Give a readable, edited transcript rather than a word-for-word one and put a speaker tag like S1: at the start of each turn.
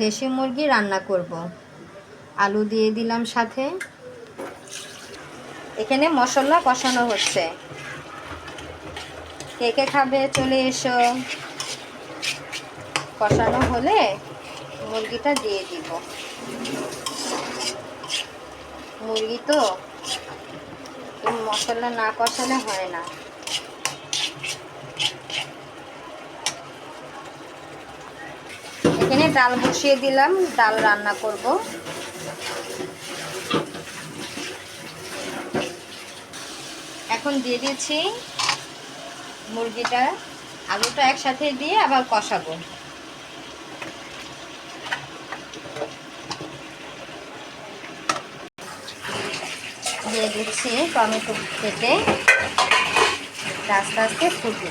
S1: দেশি মুরগি রান্না করব। আলু দিয়ে দিলাম সাথে। এখানে মশলা কষানো হচ্ছে। কে কে খাবে চলে এসো। কষানো হলে মুরগিটা দিয়ে দিব। মুরগি তো মশলা না কষালে হয় না। এখানে ডাল বসিয়ে দিলাম, ডাল রান্না করব। এখন দিয়ে দিচ্ছি মুরগিটা, আলুটা একসাথে দিয়ে আবার কষাবো। দিয়ে দিচ্ছি টমেটো কেটে, আস্তে আস্তে ফুটবে।